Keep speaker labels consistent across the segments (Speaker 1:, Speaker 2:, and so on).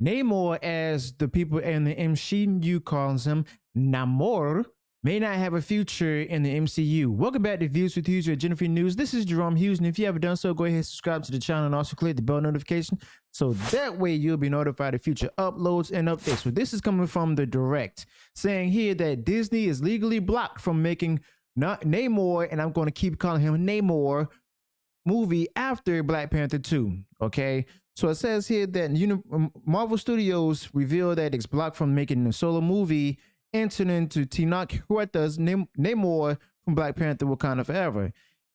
Speaker 1: Namor, as the people in the MCU calls him, Namor, may not have a future in the MCU. Welcome back to Views with Hughes, your Jennifer News. This is Jerome Hughes, and if you haven't done so, go ahead and subscribe to the channel and also click the bell notification so that way you'll be notified of future uploads and updates. So this is coming from the Direct, saying here that Disney is legally blocked from making Namor, and I'm going to keep calling him Namor, movie after Black Panther 2. Okay, so it says here that Marvel Studios revealed that it's blocked from making a solo movie entering into Tenoch Huerta's Namor from Black Panther Wakanda Forever.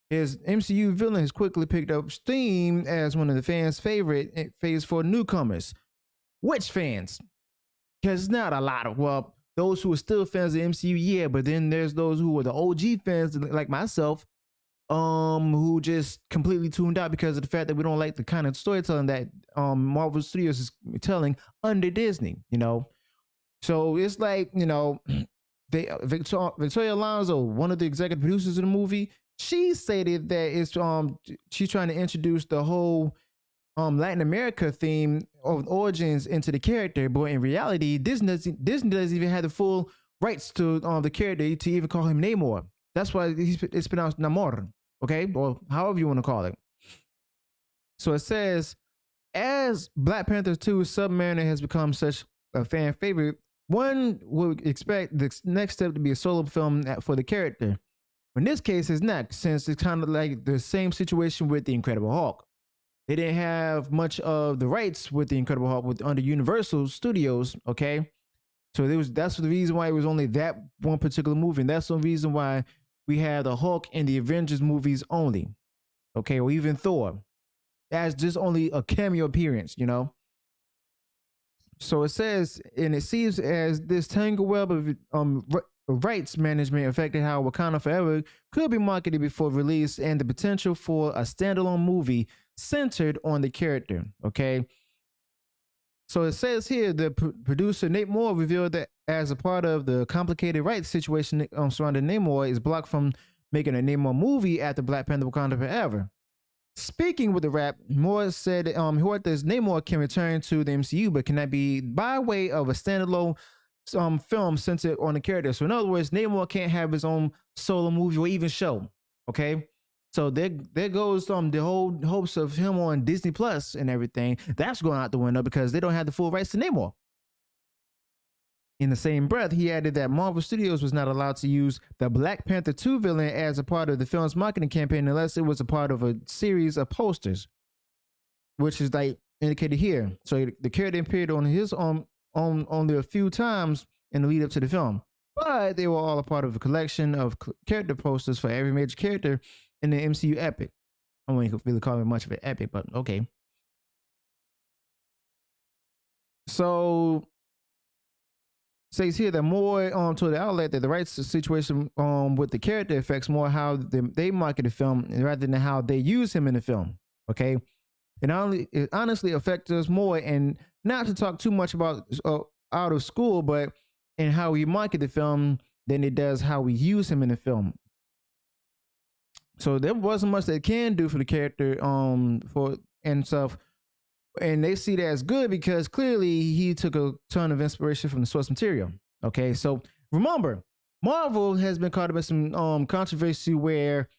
Speaker 1: His MCU villain has quickly picked up steam as one of the fans' favorite phase for newcomers. Which fans? Because it's not a lot of, well, those who are still fans of the MCU, yeah, but then there's those who are the OG fans like myself, who just completely tuned out because of the fact that we don't like the kind of storytelling that Marvel Studios is telling under Disney, you know. So it's like, you know, Victoria Alonso, one of the executive producers of the movie, she stated that it's she's trying to introduce the whole Latin America theme of origins into the character, but in reality, Disney doesn't even have the full rights to the character to even call him Namor. That's why it's pronounced Namor, okay? Or however you want to call it. So it says, as Black Panther 2 Submariner has become such a fan favorite, one would expect the next step to be a solo film for the character. In this case, it's not, since it's kind of like the same situation with the Incredible Hulk. They didn't have much of the rights with the Incredible Hulk under Universal Studios, okay? So that's the reason why it was only that one particular movie, and that's the reason why we have the Hulk in the Avengers movies only, okay, or even Thor, as just only a cameo appearance, you know. So it says, and it seems as this tangle web of rights management affected how Wakanda Forever could be marketed before release, and the potential for a standalone movie centered on the character. Okay. So it says here the producer Nate Moore revealed that as a part of the complicated rights situation surrounding Namor is blocked from making a Namor movie after Black Panther Wakanda Forever. Speaking with the rap, Moore said Huerta's Namor can return to the MCU, but cannot be by way of a standalone film centered on the character. So in other words, Namor can't have his own solo movie or even show. Okay. So there goes the whole hopes of him on Disney Plus and everything. That's going out the window because they don't have the full rights to Namor. In the same breath, he added that Marvel Studios was not allowed to use the Black Panther 2 villain as a part of the film's marketing campaign unless it was a part of a series of posters, which is like indicated here. So the character appeared on his only a few times in the lead up to the film, but they were all a part of a collection of character posters for every major character in the MCU epic. I wouldn't really call it much of an epic, but okay. So says here that Moore told the outlet that the rights situation with the character affects more how they market the film rather than how they use him in the film. Okay, it honestly affects us more, and not to talk too much about out of school, but in how we market the film than it does how we use him in the film. So there wasn't much they can do for the character for and stuff. And they see that as good because clearly he took a ton of inspiration from the source material. Okay, so remember, Marvel has been caught up in some controversy where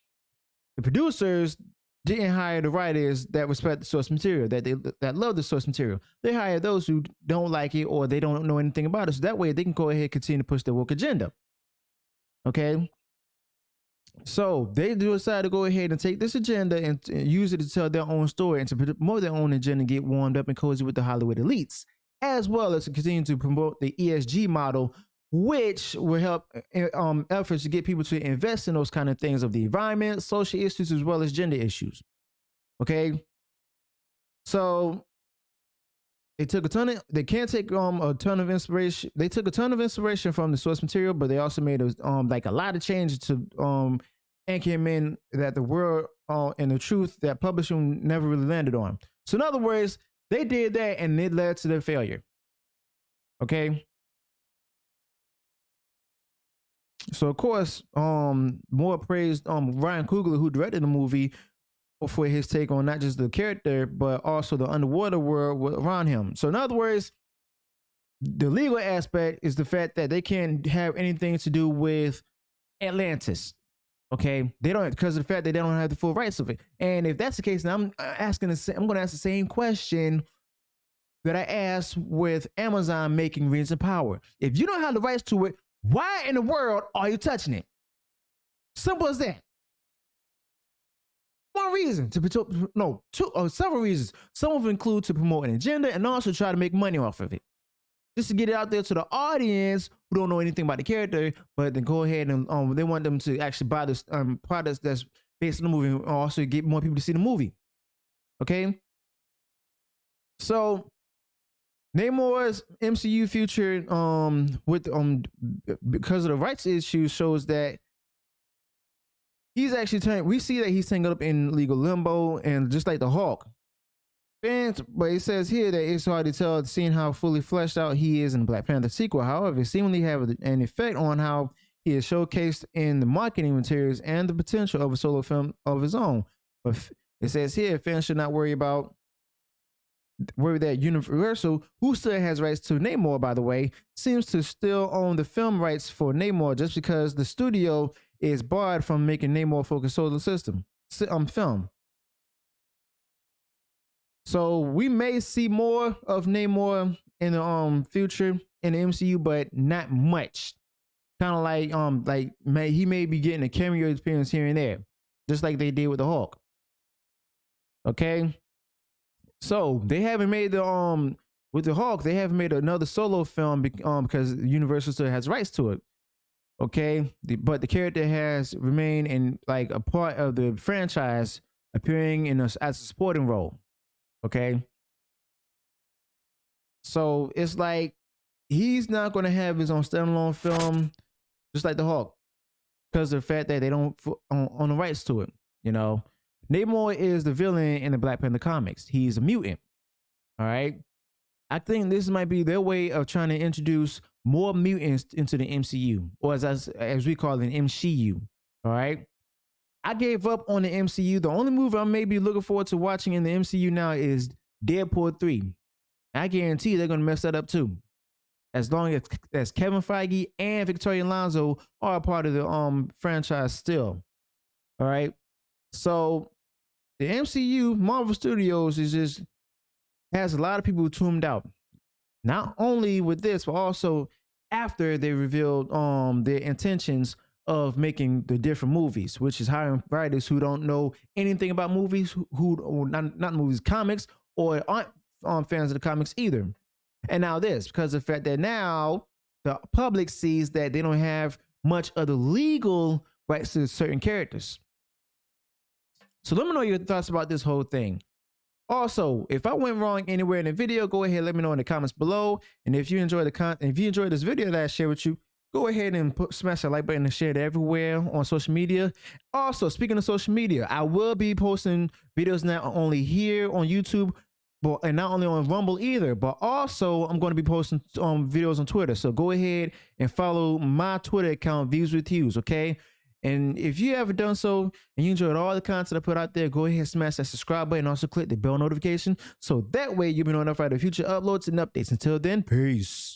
Speaker 1: the producers didn't hire the writers that respect the source material, that love the source material. They hire those who don't like it or they don't know anything about it. So that way they can go ahead and continue to push their woke agenda. Okay. So they decide to go ahead and take this agenda and use it to tell their own story and to promote their own agenda and get warmed up and cozy with the Hollywood elites, as well as to continue to promote the ESG model, which will help efforts to get people to invest in those kind of things of the environment, social issues, as well as gender issues. Okay. So they took they can't take a ton of inspiration. They took a ton of inspiration from the source material, but they also made like a lot of changes to anchor him in that the world and the truth that publishing never really landed on. So in other words, they did that and it led to their failure. Okay. So of course, Moore praised Ryan Coogler, who directed the movie, for his take on not just the character, but also the underwater world around him. So, in other words, the legal aspect is the fact that they can't have anything to do with Atlantis. Okay, they don't, because of the fact that they don't have the full rights of it. And if that's the case, then I'm going to ask the same question that I asked with Amazon making Rings of Power. If you don't have the rights to it, why in the world are you touching it? Simple as that. One reason several reasons. Some of them include to promote an agenda and also try to make money off of it. Just to get it out there to the audience who don't know anything about the character, but then go ahead and they want them to actually buy this products that's based on the movie, and also get more people to see the movie. Okay, so Namor's MCU future, with because of the rights issues, shows that he's actually we see that he's tangled up in legal limbo, and just like the Hulk. But it says here that it's hard to tell, seeing how fully fleshed out he is in the Black Panther sequel. However, it seemingly have an effect on how he is showcased in the marketing materials and the potential of a solo film of his own. But it says here, fans should not worry that Universal, who still has rights to Namor, by the way, seems to still own the film rights for Namor just because the studio is barred from making Namor-focused solo film. So we may see more of Namor in the future in the MCU, but not much. Kind of like he may be getting a cameo appearance here and there, just like they did with the Hulk. Okay, so they haven't made with the Hulk, they haven't made another solo film because Universal still has rights to it. Okay, but the character has remained in like a part of the franchise, appearing as a supporting role. Okay, so it's like he's not going to have his own standalone film, just like the Hulk, because of the fact that they don't own the rights to it. You know, Namor is the villain in the Black Panther comics. He's a mutant. All right, I think this might be their way of trying to introduce more mutants into the MCU, or as we call it, MCU. All right. I gave up on the MCU. The only movie I may be looking forward to watching in the MCU now is Deadpool 3. I guarantee they're going to mess that up too. As long as Kevin Feige and Victoria Alonso are a part of the franchise still. All right. So the MCU, Marvel Studios, has a lot of people tuned out. Not only with this, but also after they revealed their intentions of making the different movies, which is hiring writers who don't know anything about movies, who not movies, comics, or aren't fans of the comics either. And now this, because of the fact that now the public sees that they don't have much of the legal rights to certain characters. So let me know your thoughts about this whole thing. Also, if I went wrong anywhere in the video, go ahead, let me know in the comments below. And if you enjoyed the content, if you enjoyed this video that I shared with you, go ahead and smash that like button and share it everywhere on social media. Also, speaking of social media, I will be posting videos not only here on YouTube, and not only on Rumble either, but also I'm going to be posting videos on Twitter. So go ahead and follow my Twitter account, Views with Hughes, okay? And if you haven't done so and you enjoyed all the content I put out there, go ahead and smash that subscribe button. Also click the bell notification so that way you'll be notified of future uploads and updates. Until then, peace.